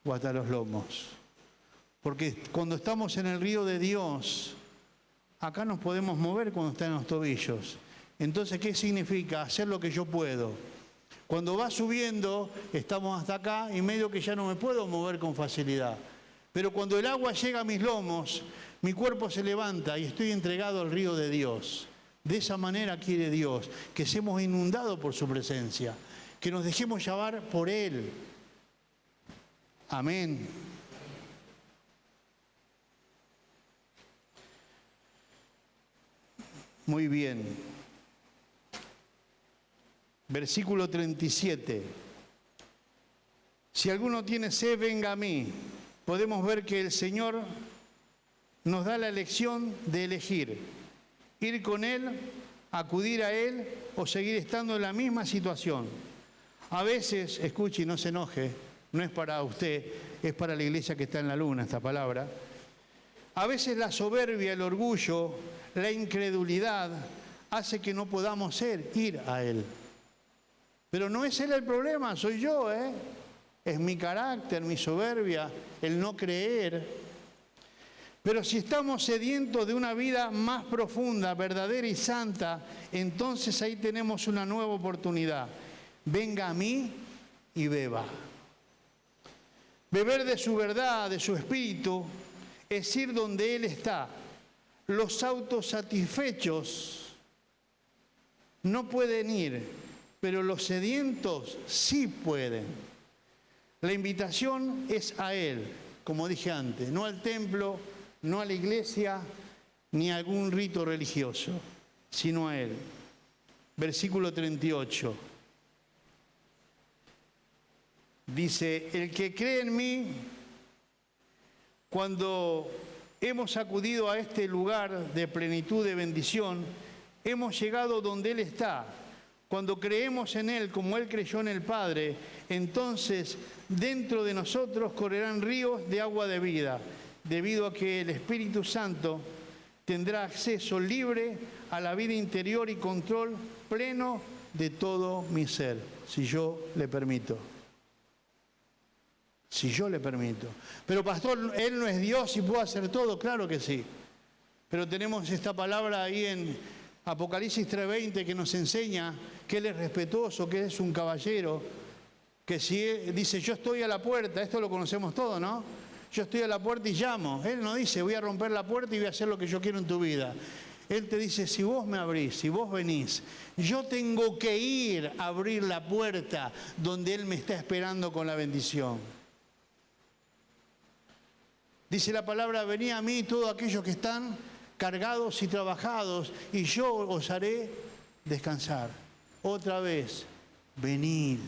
o hasta los lomos. Porque cuando estamos en el río de Dios, acá nos podemos mover cuando está en los tobillos. Entonces, ¿qué significa? Hacer lo que yo puedo. Cuando va subiendo, estamos hasta acá y medio que ya no me puedo mover con facilidad. Pero cuando el agua llega a mis lomos, mi cuerpo se levanta y estoy entregado al río de Dios. De esa manera quiere Dios, que seamos inundados por su presencia, que nos dejemos llevar por Él. Amén. Muy bien. Versículo 37. Si alguno tiene sed, venga a mí. Podemos ver que el Señor nos da la elección de elegir. Ir con Él, acudir a Él o seguir estando en la misma situación. A veces, escuche y no se enoje, no es para usted, es para la iglesia que está en la luna esta palabra. A veces la soberbia, el orgullo, la incredulidad hace que no podamos ir a Él. Pero no es Él el problema, soy yo, Es mi carácter, mi soberbia, el no creer. Pero si estamos sedientos de una vida más profunda, verdadera y santa, entonces ahí tenemos una nueva oportunidad. Venga a mí y beba. Beber de su verdad, de su espíritu, es ir donde Él está. Los autosatisfechos no pueden ir, pero los sedientos sí pueden. La invitación es a Él, como dije antes, no al templo, no a la iglesia, ni a algún rito religioso, sino a Él. Versículo 38. Dice, el que cree en mí, cuando hemos acudido a este lugar de plenitud de bendición, hemos llegado donde Él está. Cuando creemos en Él como Él creyó en el Padre, entonces dentro de nosotros correrán ríos de agua de vida, debido a que el Espíritu Santo tendrá acceso libre a la vida interior y control pleno de todo mi ser, si yo le permito. Si yo le permito. Pero pastor, Él no es Dios y puede hacer todo, claro que sí. Pero tenemos esta palabra ahí en Apocalipsis 3:20 que nos enseña que Él es respetuoso, que Él es un caballero, que si Él dice yo estoy a la puerta, esto lo conocemos todo, ¿no? Yo estoy a la puerta y llamo. Él no dice voy a romper la puerta y voy a hacer lo que yo quiero en tu vida. Él te dice si vos me abrís, si vos venís, yo tengo que ir a abrir la puerta donde Él me está esperando con la bendición. Dice la palabra, venid a mí todos aquellos que están cargados y trabajados, y yo os haré descansar. Otra vez, venid,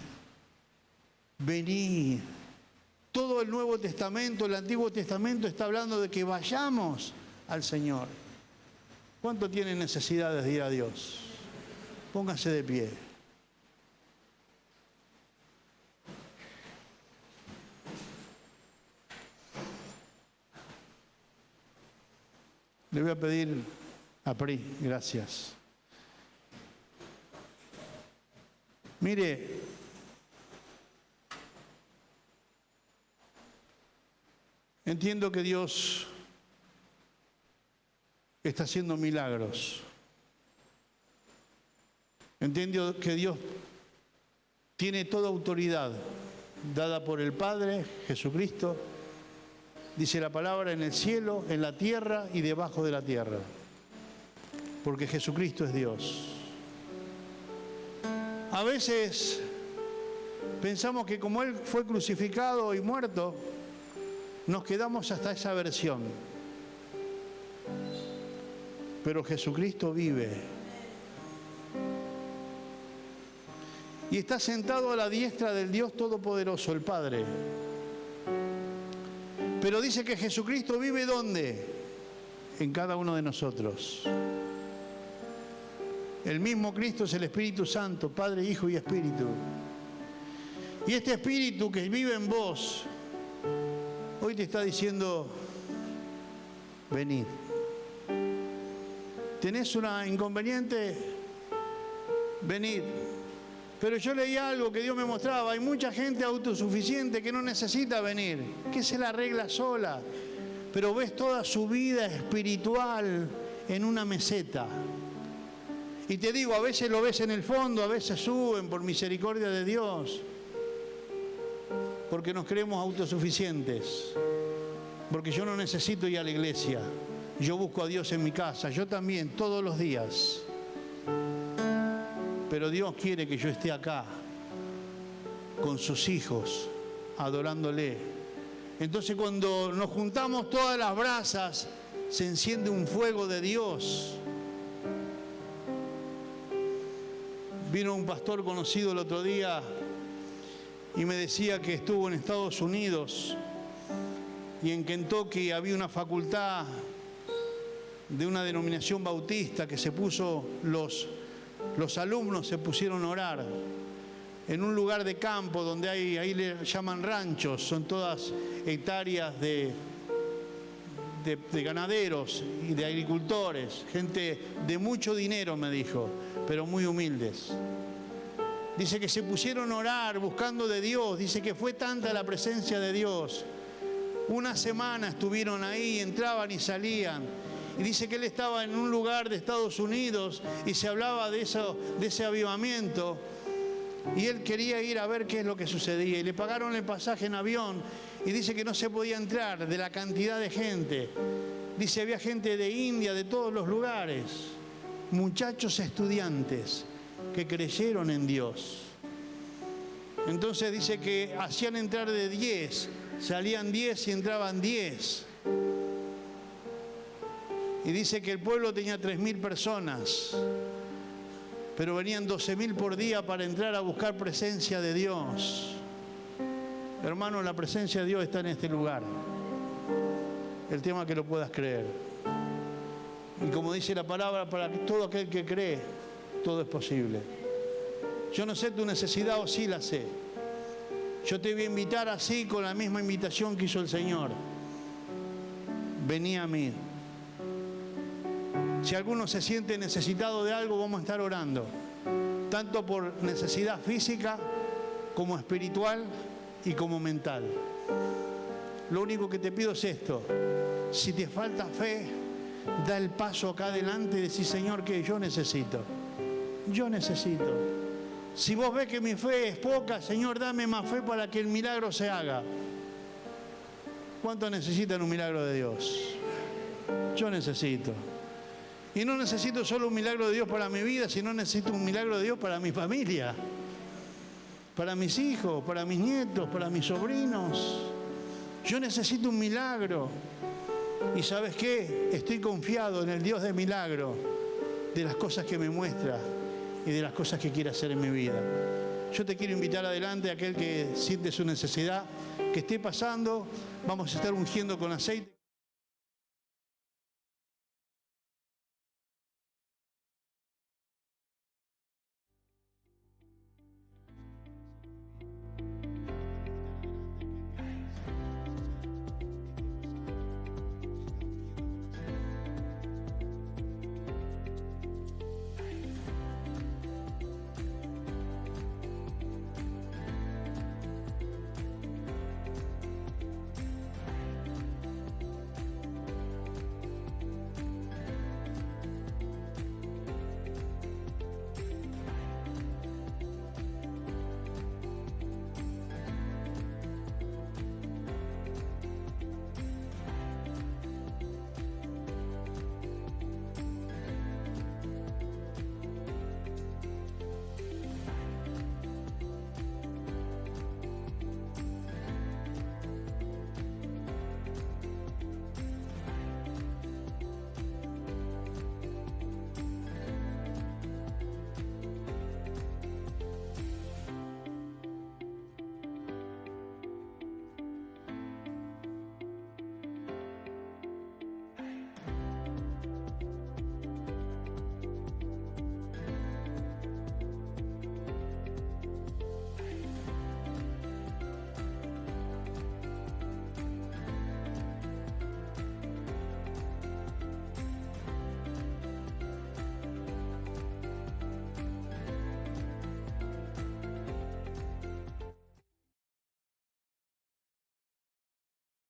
venid. Todo el Nuevo Testamento, el Antiguo Testamento está hablando de que vayamos al Señor. ¿Cuánto tiene necesidades de ir a Dios? Póngase de pie. Le voy a pedir a Pri, gracias. Mire, entiendo que Dios está haciendo milagros. Entiendo que Dios tiene toda autoridad dada por el Padre, Jesucristo. Dice la palabra, en el cielo, en la tierra y debajo de la tierra. Porque Jesucristo es Dios. A veces pensamos que como Él fue crucificado y muerto, nos quedamos hasta esa versión. Pero Jesucristo vive. Y está sentado a la diestra del Dios Todopoderoso, el Padre. Pero dice que Jesucristo vive ¿dónde? En cada uno de nosotros. El mismo Cristo es el Espíritu Santo, Padre, Hijo y Espíritu. Y este Espíritu que vive en vos, hoy te está diciendo, venid. ¿Tenés una inconveniente? Venid. Pero yo leí algo que Dios me mostraba. Hay mucha gente autosuficiente que no necesita venir, que se la arregla sola. Pero ves toda su vida espiritual en una meseta. Y te digo, a veces lo ves en el fondo, a veces suben por misericordia de Dios. Porque nos creemos autosuficientes. Porque yo no necesito ir a la iglesia. Yo busco a Dios en mi casa. Yo también, todos los días. Pero Dios quiere que yo esté acá, con sus hijos, adorándole. Entonces cuando nos juntamos todas las brasas, se enciende un fuego de Dios. Vino un pastor conocido el otro día y me decía que estuvo en Estados Unidos y en Kentucky había una facultad de una denominación bautista que se puso los alumnos se pusieron a orar en un lugar de campo donde ahí le llaman ranchos, son todas hectáreas de ganaderos y de agricultores, gente de mucho dinero, me dijo, pero muy humildes. Dice que se pusieron a orar buscando de Dios, dice que fue tanta la presencia de Dios. Una semana estuvieron ahí, entraban y salían. Y dice que él estaba en un lugar de Estados Unidos y se hablaba de ese avivamiento. Y él quería ir a ver qué es lo que sucedía. Y le pagaron el pasaje en avión. Y dice que no se podía entrar de la cantidad de gente. Dice, había gente de India, de todos los lugares. Muchachos estudiantes que creyeron en Dios. Entonces dice que hacían entrar de 10. Salían 10 y entraban 10. Y dice que el pueblo tenía 3.000 personas, pero venían 12.000 por día para entrar a buscar presencia de Dios. Hermano, la presencia de Dios está en este lugar. El tema es que lo puedas creer. Y como dice la palabra, para todo aquel que cree, todo es posible. Yo no sé tu necesidad o sí la sé. Yo te voy a invitar así con la misma invitación que hizo el Señor. Vení a mí. Si alguno se siente necesitado de algo, vamos a estar orando. Tanto por necesidad física, como espiritual y como mental. Lo único que te pido es esto. Si te falta fe, da el paso acá adelante y decís, Señor, que yo necesito. Yo necesito. Si vos ves que mi fe es poca, Señor, dame más fe para que el milagro se haga. ¿Cuántos necesitan un milagro de Dios? Yo necesito. Y no necesito solo un milagro de Dios para mi vida, sino necesito un milagro de Dios para mi familia, para mis hijos, para mis nietos, para mis sobrinos. Yo necesito un milagro. Y ¿sabes qué? Estoy confiado en el Dios de milagro, de las cosas que me muestra y de las cosas que quiere hacer en mi vida. Yo te quiero invitar adelante a aquel que siente su necesidad, que esté pasando. Vamos a estar ungiendo con aceite.